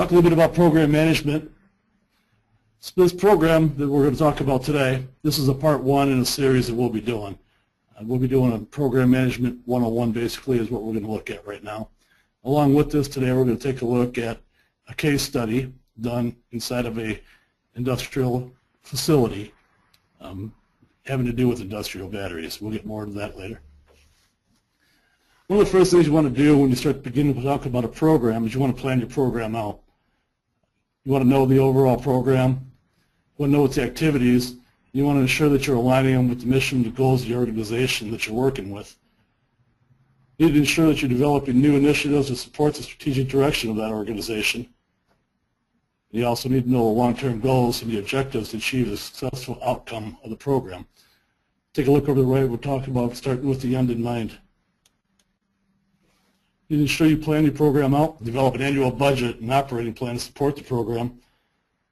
Talk a little bit about program management. So this program that we're going to talk about today, this is a part one in a series that we'll be doing. We'll be doing a program management 101 basically is what we're going to look at right now. Along with this today, we're going to take a look at a case study done inside of a industrial facility having to do with industrial batteries. We'll get more into that later. One of the first things you want to do when you start beginning to talk about a program is you want to plan your program out. You want to know the overall program. You want to know its activities. You want to ensure that you're aligning them with the mission, the goals of the organization that you're working with. You need to ensure that you're developing new initiatives to support the strategic direction of that organization. You also need to know the long-term goals and the objectives to achieve the successful outcome of the program. Take a look over the right. We're talking about starting with the end in mind. You need to ensure you plan your program out, develop an annual budget and operating plan to support the program.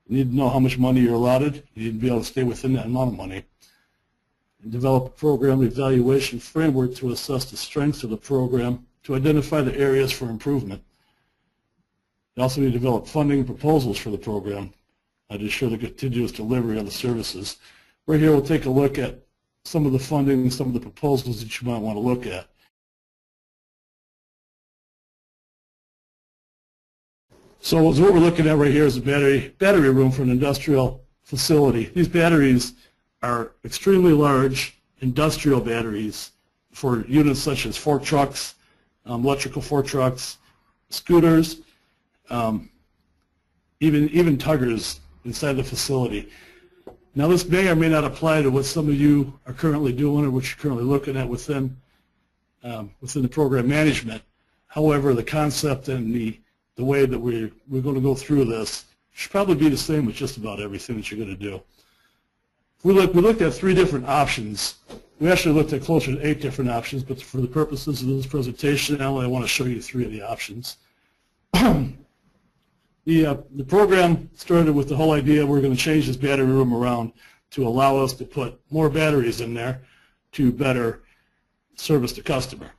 You need to know how much money you're allotted. You need to be able to stay within that amount of money. And develop a program evaluation framework to assess the strengths of the program, to identify the areas for improvement. You also need to develop funding proposals for the program to ensure the continuous delivery of the services. Right here we'll take a look at some of the funding and some of the proposals that you might want to look at. So what we're looking at right here is a battery room for an industrial facility. These batteries are extremely large industrial batteries for units such as fork trucks, electrical fork trucks, scooters, even tuggers inside the facility. Now this may or may not apply to what some of you are currently doing or what you're currently looking at within the program management. However, the concept and the way that we're going to go through this should probably be the same with just about everything that you're going to do. We looked at 3 different options. We actually looked at closer to 8 different options, but for the purposes of this presentation, I only want to show you 3 of the options. The program started with the whole idea we're going to change this battery room around to allow us to put more batteries in there to better service the customer.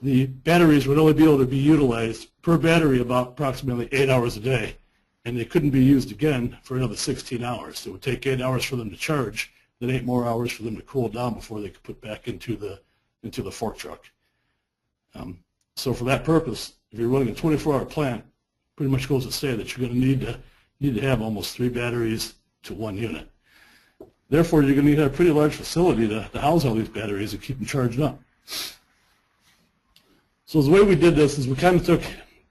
The batteries would only be able to be utilized per battery about approximately 8 hours a day, and they couldn't be used again for another 16 hours. So it would take 8 hours for them to charge, then 8 more hours for them to cool down before they could put back into the fork truck. So for that purpose, if you're running a 24-hour plant, pretty much goes to say that you're going to need to have almost 3 batteries to 1 unit. Therefore, you're going to need to have a pretty large facility to house all these batteries and keep them charged up. So the way we did this is we kind of took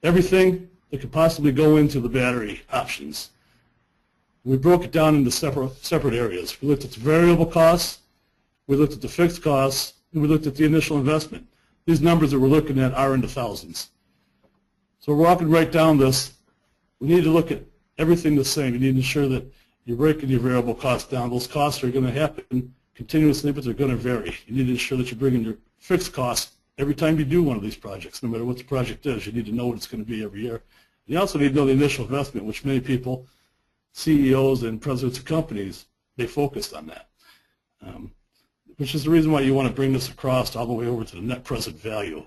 everything that could possibly go into the battery options. We broke it down into separate areas. We looked at the variable costs, we looked at the fixed costs, and we looked at the initial investment. These numbers that we're looking at are in the thousands. So we're walking right down this. We need to look at everything the same. You need to ensure that you're breaking your variable costs down. Those costs are going to happen continuously, but they're going to vary. You need to ensure that you're bringing your fixed costs every time you do one of these projects, no matter what the project is. You need to know what it's going to be every year. You also need to know the initial investment, which many people, CEOs and presidents of companies, they focus on that, which is the reason why you want to bring this across all the way over to the net present value,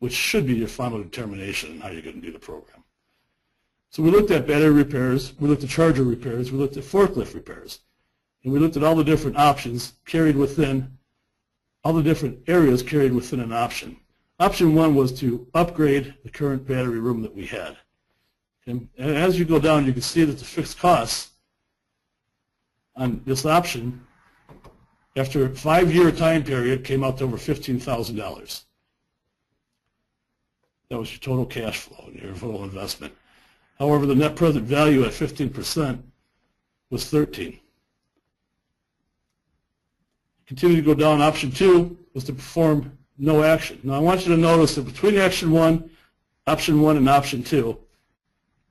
which should be your final determination on how you're going to do the program. So we looked at battery repairs, we looked at charger repairs, we looked at forklift repairs, and we looked at all the different options carried within, all the different areas carried within an option. Option 1 was to upgrade the current battery room that we had. And as you go down, you can see that the fixed costs on this option, after a 5-year time period, came out to over $15,000. That was your total cash flow and your total investment. However, the net present value at 15% was 13. Continue to go down. Option 2 was to perform no action. Now I want you to notice that between option 1 and option 2,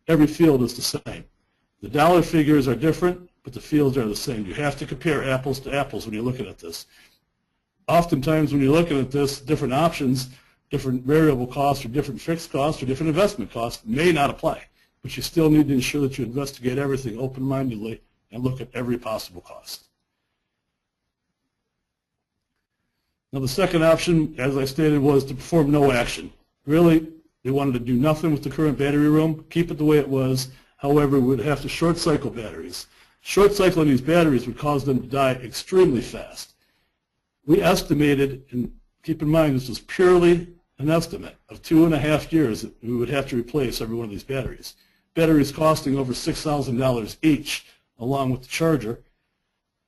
every field is the same. The dollar figures are different, but the fields are the same. You have to compare apples to apples when you're looking at this. Oftentimes when you're looking at this, different options, different variable costs or different fixed costs or different investment costs may not apply, but you still need to ensure that you investigate everything open-mindedly and look at every possible cost. Now the second option, as I stated, was to perform no action. Really, They wanted to do nothing with the current battery room, keep it the way it was. However, we would have to short cycle batteries. Short cycling these batteries would cause them to die extremely fast. We estimated, and keep in mind this was purely an estimate, of 2.5 years that we would have to replace every one of these batteries. Batteries costing over $6,000 each, along with the charger.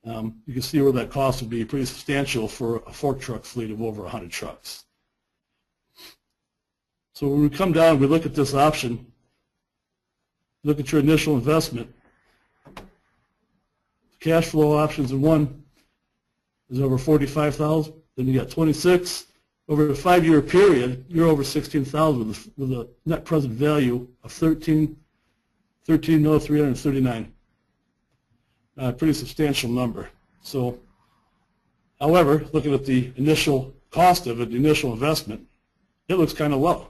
You can see where that cost would be pretty substantial for a fork truck fleet of over 100 trucks. So when we come down, we look at this option, look at your initial investment. Cash flow options in one is over $45,000. Then you got 26. Over a 5-year period, you're over $16,000 with a net present value of $13,339,000. A pretty substantial number. So, however, looking at the initial cost of it, the initial investment, it looks kind of low.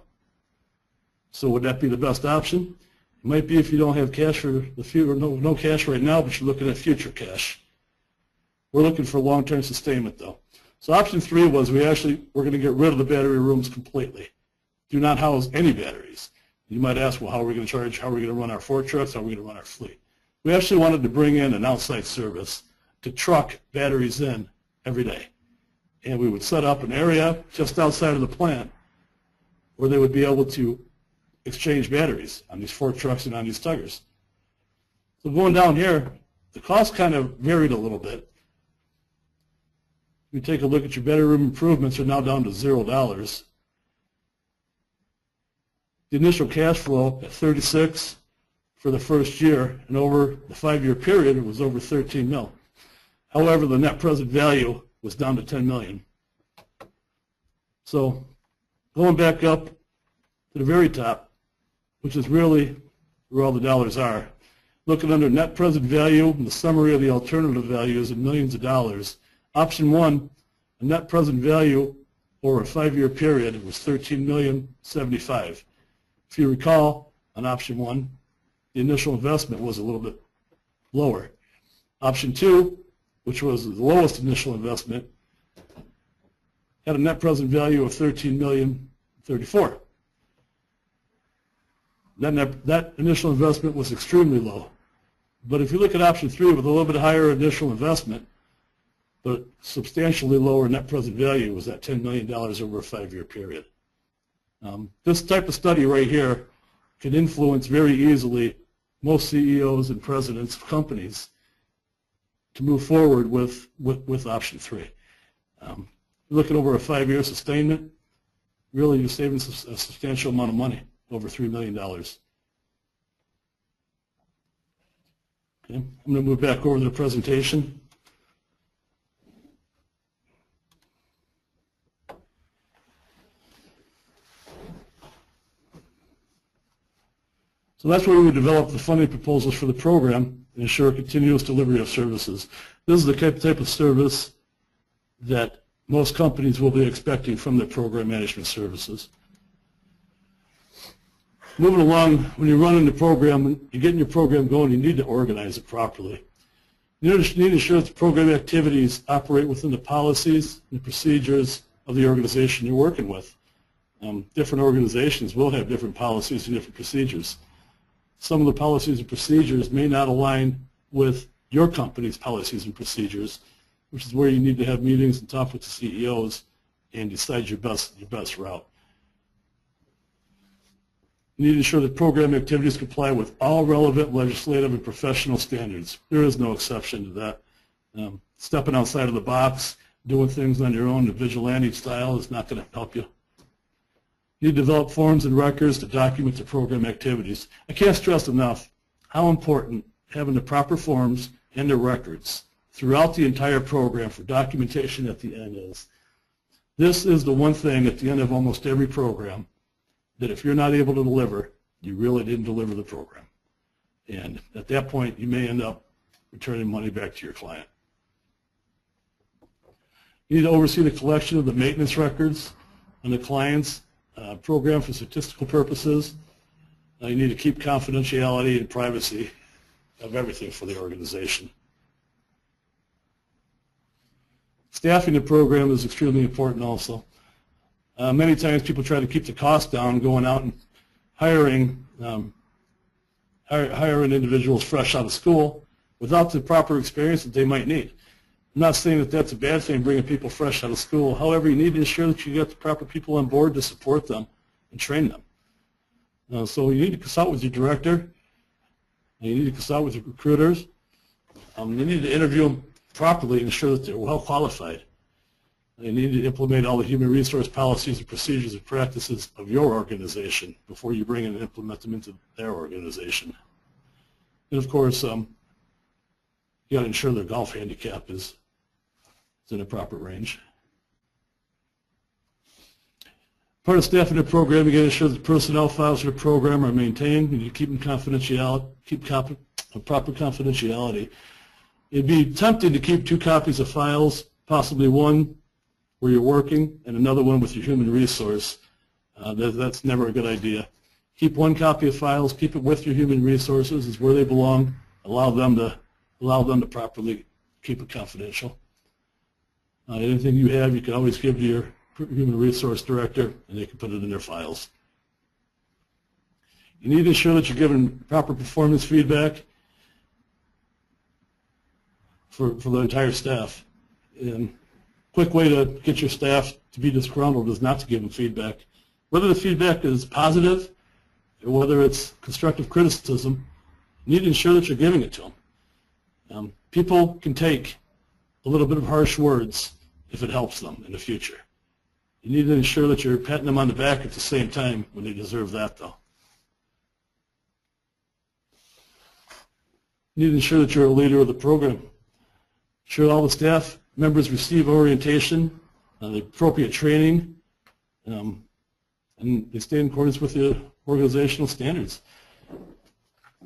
So would that be the best option? It might be if you don't have cash for the future, no cash right now, but you're looking at future cash. We're looking for long-term sustainment though. So option 3 was we're going to get rid of the battery rooms completely. Do not house any batteries. You might ask, well, how are we going to charge? How are we going to run our fork trucks? How are we going to run our fleet? We actually wanted to bring in an outside service to truck batteries in every day. And we would set up an area just outside of the plant where they would be able to exchange batteries on these fork trucks and on these tuggers. So going down here, the cost kind of varied a little bit. You take a look at your battery room improvements are now down to $0. The initial cash flow at 36 for the first year, and over the 5-year period, it was over 13 mil. However, the net present value was down to 10 million. So going back up to the very top, which is really where all the dollars are, looking under net present value and the summary of the alternative values in millions of dollars, option 1, a net present value over a 5-year period was $13,075,000. If you recall, on option 1, the initial investment was a little bit lower. Option 2, which was the lowest initial investment, had a net present value of $13,034,000. That initial investment was extremely low. But if you look at option 3 with a little bit higher initial investment, but substantially lower net present value, was that $10 million over a 5-year period. This type of study right here can influence very easily most CEOs and presidents of companies to move forward with option 3. Looking over a 5-year sustainment, really you're saving a substantial amount of money, over $3 million. Okay, I'm going to move back over to the presentation. So that's where we would develop the funding proposals for the program and ensure continuous delivery of services. This is the type of service that most companies will be expecting from their program management services. Moving along, when you're running the program, you're getting your program going, you need to organize it properly. You need to ensure that the program activities operate within the policies and procedures of the organization you're working with. Different organizations will have different policies and different procedures. Some of the policies and procedures may not align with your company's policies and procedures, which is where you need to have meetings and talk with the CEOs and decide your best route. You need to ensure that program activities comply with all relevant legislative and professional standards. There is no exception to that. Stepping outside of the box, doing things on your own, the vigilante style, is not going to help you. You need to develop forms and records to document the program activities. I can't stress enough how important having the proper forms and the records throughout the entire program for documentation at the end is. This is the one thing at the end of almost every program that if you're not able to deliver, you really didn't deliver the program. And at that point, you may end up returning money back to your client. You need to oversee the collection of the maintenance records on the client's program for statistical purposes. You need to keep confidentiality and privacy of everything for the organization. Staffing the program is extremely important also. Many times people try to keep the cost down, going out and hiring individuals fresh out of school without the proper experience that they might need. I'm not saying that that's a bad thing, bringing people fresh out of school. However, you need to ensure that you get the proper people on board to support them and train them. So you need to consult with your director, and you need to consult with your recruiters. You need to interview them properly and ensure that they're well qualified. You need to implement all the human resource policies and procedures and practices of your organization before you bring in and implement them into their organization. And of course, you got to ensure their golf handicap is in a proper range. Part of staffing the program, you got to ensure that the personnel files for the program are maintained, and you keep them confidentiality, proper confidentiality. It'd be tempting to keep 2 copies of files, possibly one where you're working and another one with your human resource. That's never a good idea. Keep 1 copy of files, keep it with your human resources, is where they belong. Allow them to properly keep it confidential. Anything you have, you can always give to your human resource director, and they can put it in their files. You need to ensure that you're giving proper performance feedback for the entire staff. And a quick way to get your staff to be disgruntled is not to give them feedback. Whether the feedback is positive or whether it's constructive criticism, you need to ensure that you're giving it to them. People can take a little bit of harsh words if it helps them in the future. You need to ensure that you're patting them on the back at the same time when they deserve that, though. You need to ensure that you're a leader of the program. Ensure all the staff members receive orientation, the appropriate training, and they stay in accordance with the organizational standards.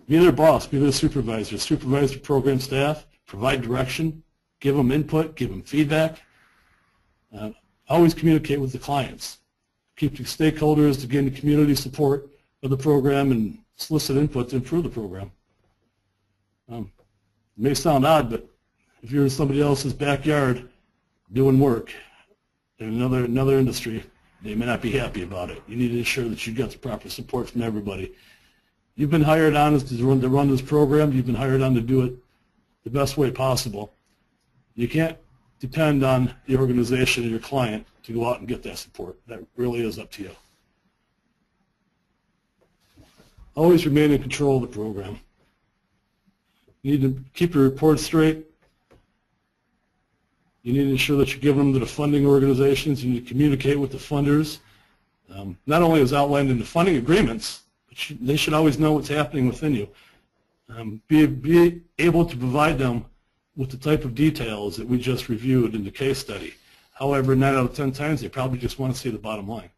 Be their boss, be their supervisor. Supervise the program staff, provide direction, give them input, give them feedback. Always communicate with the clients. Keep the stakeholders to gain the community support of the program and solicit input to improve the program. It may sound odd, but if you're in somebody else's backyard doing work in another industry, they may not be happy about it. You need to ensure that you get the proper support from everybody. You've been hired on to run this program. You've been hired on to do it the best way possible. You can't depend on the organization or your client to go out and get that support. That really is up to you. Always remain in control of the program. You need to keep your reports straight. You need to ensure that you're giving them to the funding organizations. You need to communicate with the funders. Not only as outlined in the funding agreements, but they should always know what's happening within you. Be able to provide them with the type of details that we just reviewed in the case study. However, 9 out of 10 times, they probably just want to see the bottom line.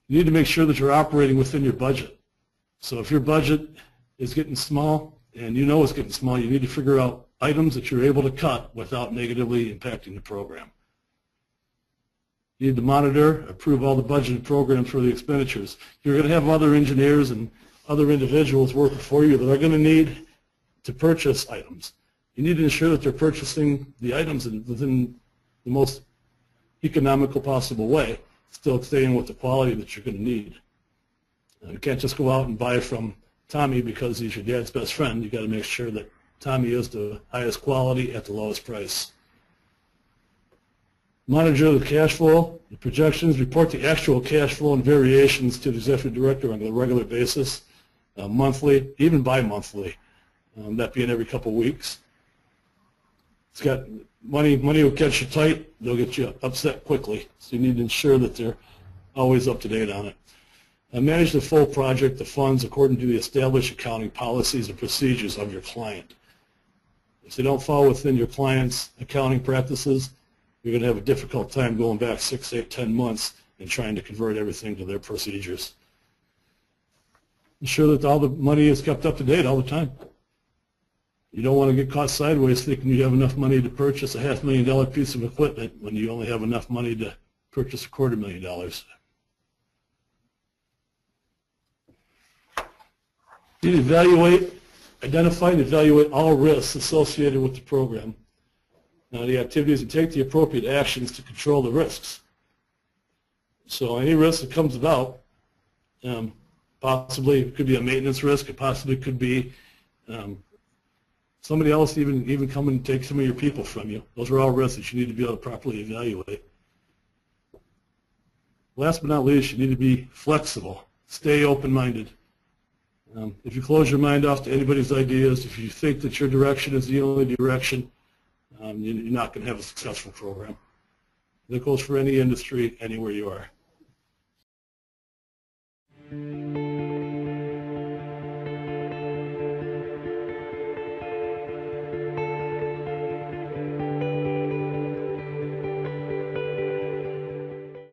You need to make sure that you're operating within your budget. So if your budget is getting small, and you know it's getting small, you need to figure out items that you're able to cut without negatively impacting the program. You need to monitor, approve all the budgeted programs for the expenditures. You're going to have other engineers and other individuals working for you that are going to need to purchase items. You need to ensure that they're purchasing the items within the most economical possible way, still staying with the quality that you're going to need. You can't just go out and buy from Tommy because he's your dad's best friend. You've got to make sure that Tommy is the highest quality at the lowest price. Monitor the cash flow, the projections, report the actual cash flow and variations to the executive director on a regular basis, monthly, even bi-monthly, that being every couple of weeks. It's got money will catch you tight, they'll get you upset quickly, so you need to ensure that they're always up to date on it. Manage the full project, the funds, according to the established accounting policies and procedures of your client. If they don't fall within your client's accounting practices, you're going to have a difficult time going back 6, 8, 10 months and trying to convert everything to their procedures. Ensure that all the money is kept up to date all the time. You don't want to get caught sideways thinking you have enough money to purchase a $500,000 piece of equipment when you only have enough money to purchase $250,000. You need to identify and evaluate all risks associated with the program. the activities and take the appropriate actions to control the risks. So any risk that comes about, possibly it could be a maintenance risk, it possibly could be somebody else even come and take some of your people from you. Those are all risks that you need to be able to properly evaluate. Last but not least, you need to be flexible. Stay open-minded. If you close your mind off to anybody's ideas, if you think that your direction is the only direction, you're not going to have a successful program. That goes for any industry, anywhere you are.